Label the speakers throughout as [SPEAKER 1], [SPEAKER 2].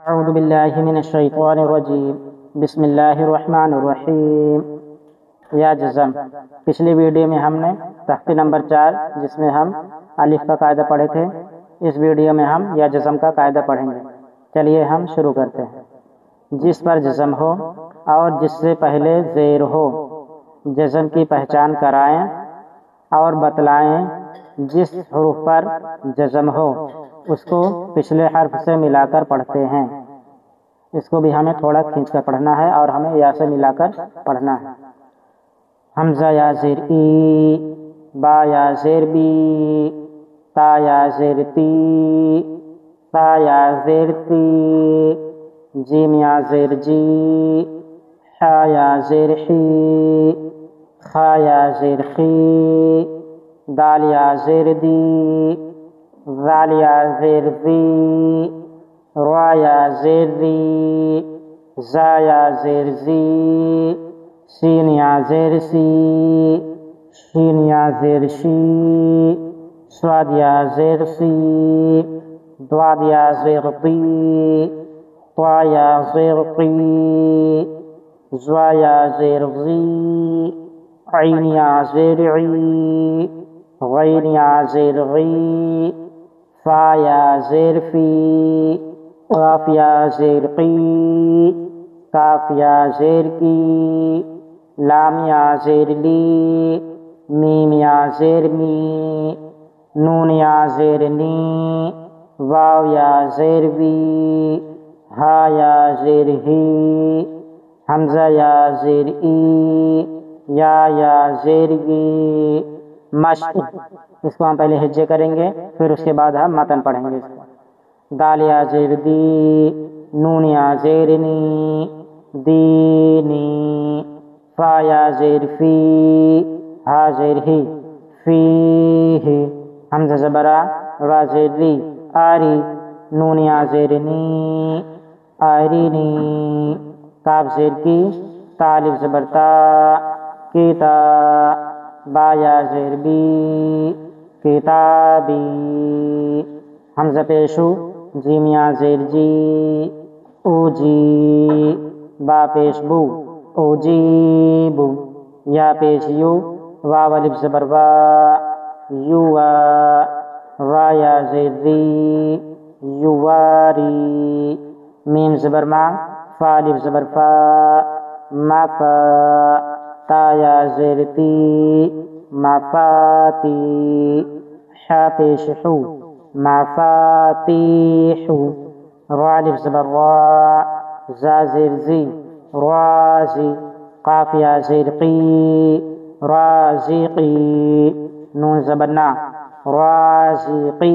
[SPEAKER 1] اعوذ باللہ من الشیطان الرجیم بسم اللہ الرحمن الرحیم۔ یا جزم، پچھلی ویڈیو میں ہم نے تختی نمبر 4 جس میں ہم الف کا قاعدہ پڑھے تھے، اس ویڈیو میں ہم یا جزم کا قاعدہ پڑھیں گے۔ چلیے ہم شروع کرتے ہیں۔ جس پر جزم ہو اور جس سے پہلے زیر ہو، جزم کی پہچان کرائیں اور بتلائیں۔ جس حروف پر جزم ہو اس کو پچھلے حرف سے ملا کر پڑھتے ہیں۔ اس کو بھی ہمیں تھوڑا کھینچ کر پڑھنا ہے اور ہمیں یا سے ملا کر پڑھنا ہے۔ حمزہ یا زیر ای، با یا زیر بی، تا یا زیر تی، تا یا زیر تی، جیم یا زیر جی، حا یا زیر حی، خا یا زیر خی، دال یا زیر دی، ذال یا زیر ذی، را یا زیر ری، زا یا زیر زی، سین یا زیر سی، شین یا زیر شی، صاد یا زیر سی، ضاد یا زیر ضی، طا یا زیر قی، زوا یا زیر ضی، عین یا زیر عی، غین یا زیر غی، فا یا زیر فی، قاف یا زیر قی، کاف یا زیر کی، لام یا زیر لی، میم یا زیر می، نون یا زیر نی، واو یا زیر وی، ہا یا زیر ہی، حمزہ یا زیر ای، یا زیر گی، مشق۔ اس کو ہم پہلے ہجے کریں گے پھر اس کے بعد ہم متن پڑھیں گے۔ اس کو دال یا زیر دی، نون یا زیر نی، دینی، فا یا زیر فی، ہا زیر ہی، فی ہی، حمزہ زبرا، را زیر ری، آری، نون یا زیر نی، آرینی، کاف زیر کی، تا الف زبر تا، کیتا، با یا زیر بی، کتابی، حمزہ پیشو، جیم یا زیر جی، اوجی، با پیش بو، اوجیبو، یا پیش یو، واو الف زبر وا، یوا، را یا زیر ری، یواری، میم زبر ما، فا الف زبر فا، مفا، تا یا زیر تی، مفاتی، حا پیش حو، مفاتیحو، را الف زبر را، زا زیر زی، رازی، قاف یا زیر قی، رازقی، نون زبر نا، رازقینا،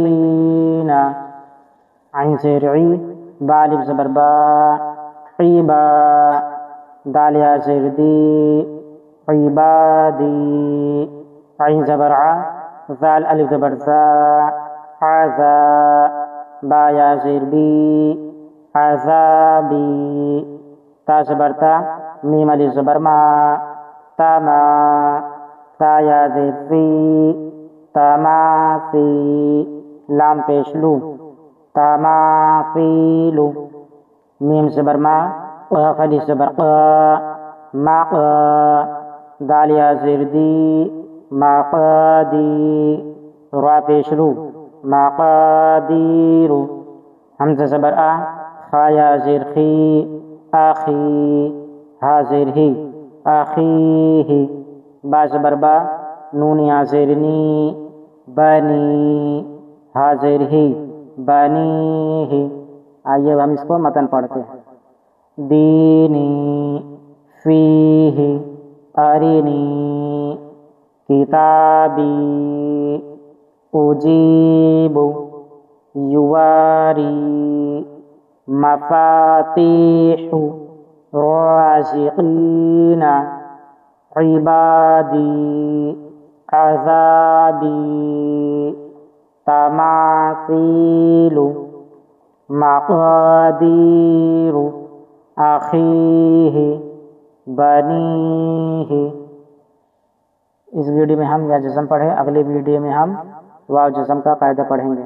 [SPEAKER 1] عین زیر عی، با الف زبر با، عیبا، دال یا زیر دی، عبادی، عین زبر ع، ذال الف زبر ذا، عذا، با یا زیر بی، عذابی، تا زبر تا، میم الف زبر ما، تما، تا یا زیر فی، تمافی، لام پیش لو، تمافیلو، میم زبر ما، قاف الف زبر قا، مقا، دال یا زیر دی، مقادی، را پیش رو، مقادیرو، حمزہ زبر آ، خا یا زیر خی، آخی، ہا زیر ہی، آخیہی، با زبر با، نون یا زیر نی، بنی، ہا زیر ہی، بنیہی۔ آئیے ہم اس کو متن پڑھتے ہیں۔ دینی، فیہ، ارینی، کتابی، اجیب، یواری، مفاتیح، رازقین، عبادی، عذابی، تماثیل، مقادیر، اخیہ، بنیہ۔ اس ویڈیو میں ہم یا جزم پڑھے، اگلے ویڈیو میں ہم واو جزم کا قاعدہ پڑھیں گے۔